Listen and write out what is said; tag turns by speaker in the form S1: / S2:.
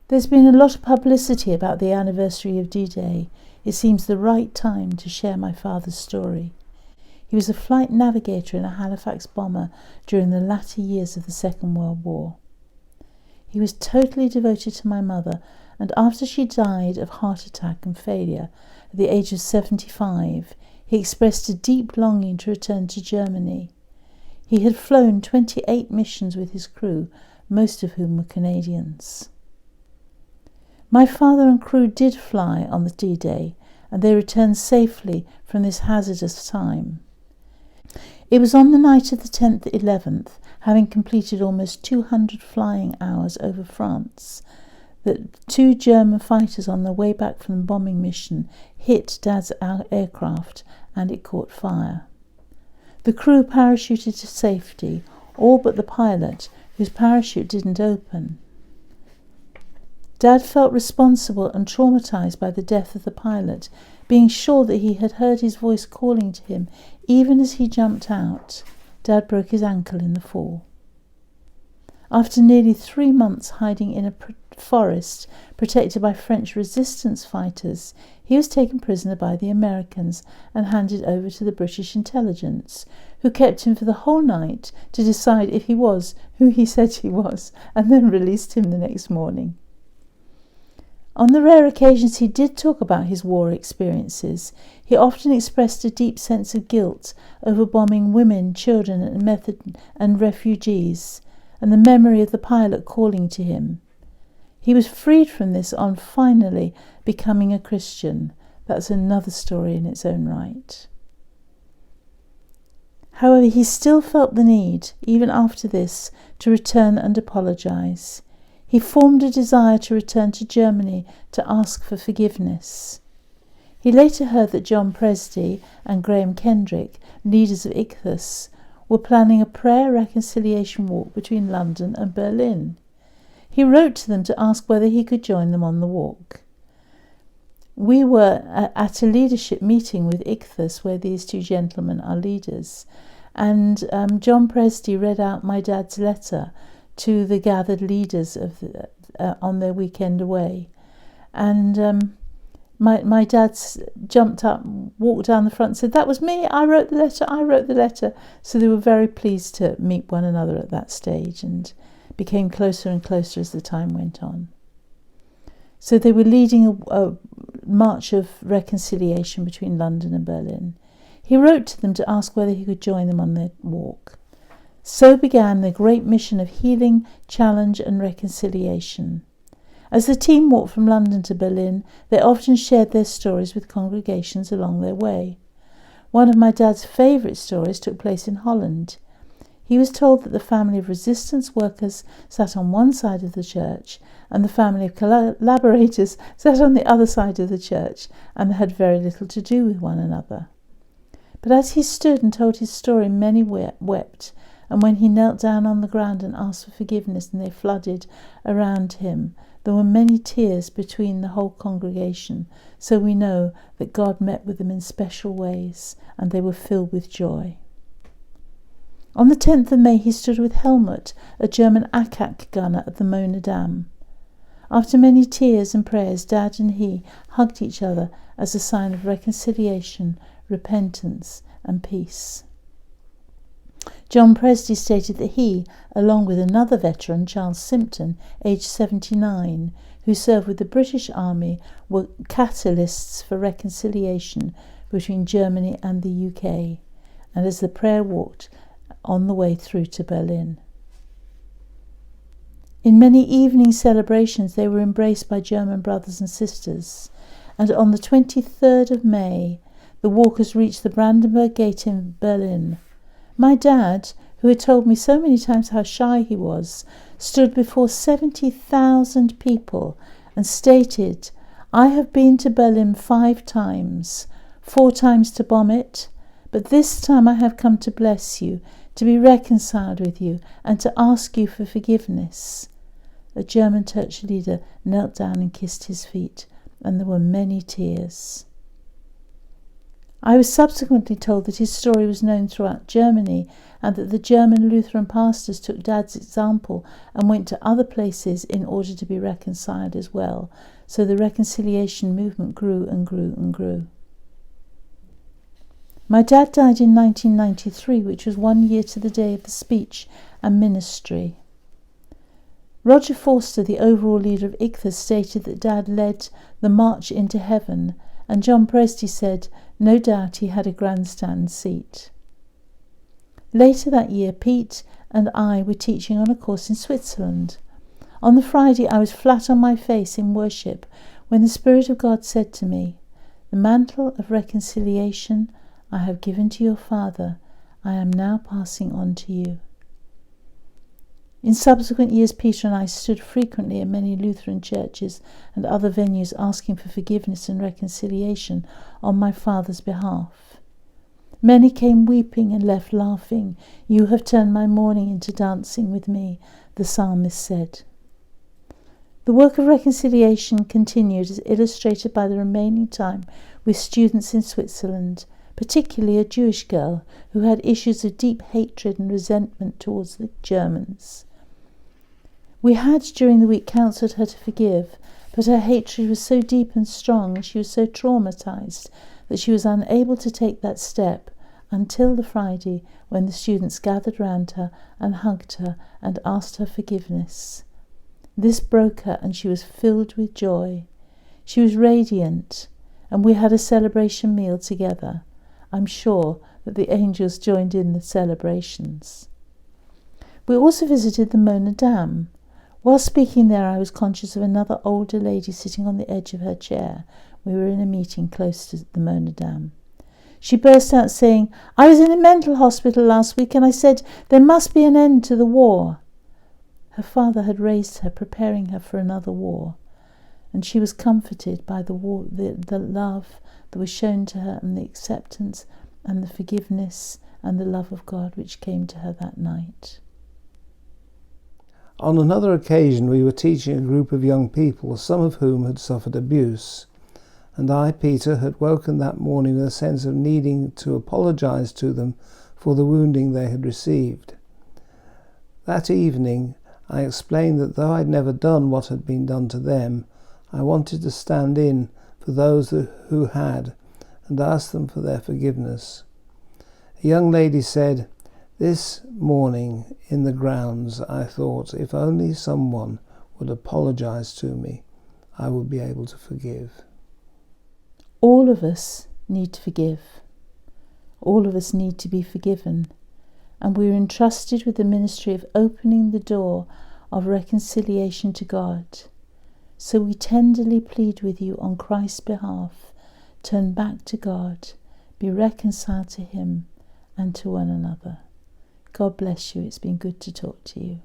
S1: There's been a lot of publicity about the anniversary of D-Day. It seems the right time to share my father's story. He was a flight navigator in a Halifax bomber during the latter years of the Second World War. He was totally devoted to my mother, and after she died of heart attack and failure at the age of 75, he expressed a deep longing to return to Germany. He had flown 28 missions with his crew, most of whom were Canadians. My father and crew did fly on the D-Day, and they returned safely from this hazardous time. It was on the night of the 10th-11th, having completed almost 200 flying hours over France, that 2 German fighters on their way back from the bombing mission hit Dad's aircraft and it caught fire. The crew parachuted to safety, all but the pilot, whose parachute didn't open. Dad felt responsible and traumatised by the death of the pilot, being sure that he had heard his voice calling to him even as he jumped out. Dad broke his ankle in the fall. After nearly 3 months hiding in a forest protected by French resistance fighters, he was taken prisoner by the Americans and handed over to the British intelligence, who kept him for the whole night to decide if he was who he said he was, and then released him the next morning. On the rare occasions he did talk about his war experiences, he often expressed a deep sense of guilt over bombing women, children, and refugees, and the memory of the pilot calling to him. He was freed from this on finally becoming a Christian. That's another story in its own right. However, he still felt the need, even after this, to return and apologise. He formed a desire to return to Germany to ask for forgiveness. He later heard that John Presty and Graham Kendrick, leaders of Ichthus, were planning a prayer reconciliation walk between London and Berlin. He wrote to them to ask whether he could join them on the walk. We were at a leadership meeting with Ichthus, where these 2 gentlemen are leaders, and John Presty read out my dad's letter to the gathered leaders of on their weekend away. And my dad jumped up, walked down the front and said, "That was me, I wrote the letter. So they were very pleased to meet one another at that stage and became closer and closer as the time went on. So they were leading a march of reconciliation between London and Berlin. He wrote to them to ask whether he could join them on their walk. So began the great mission of healing, challenge and reconciliation. As the team walked from London to Berlin, they often shared their stories with congregations along their way. One of my dad's favourite stories took place in Holland. He was told that the family of resistance workers sat on one side of the church and the family of collaborators sat on the other side of the church, and they had very little to do with one another. But as he stood and told his story, many wept, and when he knelt down on the ground and asked for forgiveness and they flooded around him, there were many tears between the whole congregation, so we know that God met with them in special ways and they were filled with joy. On the 10th of May he stood with Helmut, a German attack gunner at the Mona Dam. After many tears and prayers, Dad and he hugged each other as a sign of reconciliation, repentance and peace. John Presty stated that he, along with another veteran, Charles Simpson, aged 79, who served with the British Army, were catalysts for reconciliation between Germany and the UK, and as the prayer walked on the way through to Berlin. In many evening celebrations they were embraced by German brothers and sisters, and on the 23rd of May the walkers reached the Brandenburg Gate in Berlin. My dad, who had told me so many times how shy he was, stood before 70,000 people and stated, "I have been to Berlin 5 times, 4 times to bomb it, but this time I have come to bless you, to be reconciled with you, and to ask you for forgiveness." A German church leader knelt down and kissed his feet, and there were many tears. I was subsequently told that his story was known throughout Germany and that the German Lutheran pastors took Dad's example and went to other places in order to be reconciled as well. So the reconciliation movement grew and grew and grew. My dad died in 1993, which was 1 year to the day of the speech and ministry. Roger Forster, the overall leader of Ichthus, stated that Dad led the march into heaven, and John Presty said, no doubt he had a grandstand seat. Later that year, Pete and I were teaching on a course in Switzerland. On the Friday, I was flat on my face in worship when the Spirit of God said to me, the mantle of reconciliation I have given to your father, I am now passing on to you. In subsequent years, Peter and I stood frequently at many Lutheran churches and other venues asking for forgiveness and reconciliation on my father's behalf. Many came weeping and left laughing. You have turned my mourning into dancing with me, the psalmist said. The work of reconciliation continued, as illustrated by the remaining time with students in Switzerland, particularly a Jewish girl who had issues of deep hatred and resentment towards the Germans. We had during the week counselled her to forgive, but her hatred was so deep and strong and she was so traumatised that she was unable to take that step until the Friday when the students gathered round her and hugged her and asked her forgiveness. This broke her and she was filled with joy. She was radiant, and we had a celebration meal together. I'm sure that the angels joined in the celebrations. We also visited the Mona Dam. While speaking there, I was conscious of another older lady sitting on the edge of her chair. We were in a meeting close to the Mona Dam. She burst out saying, I was in a mental hospital last week and I said there must be an end to the war. Her father had raised her, preparing her for another war, and she was comforted by the love that was shown to her and the acceptance and the forgiveness and the love of God which came to her that night.
S2: On another occasion we were teaching a group of young people, some of whom had suffered abuse, and I, Peter, had woken that morning with a sense of needing to apologise to them for the wounding they had received. That evening I explained that though I'd never done what had been done to them, I wanted to stand in for those who had and ask them for their forgiveness. A young lady said, this morning in the grounds I thought if only someone would apologise to me, I would be able to forgive.
S1: All of us need to forgive. All of us need to be forgiven. And we are entrusted with the ministry of opening the door of reconciliation to God. So we tenderly plead with you on Christ's behalf, turn back to God, be reconciled to him and to one another. God bless you. It's been good to talk to you.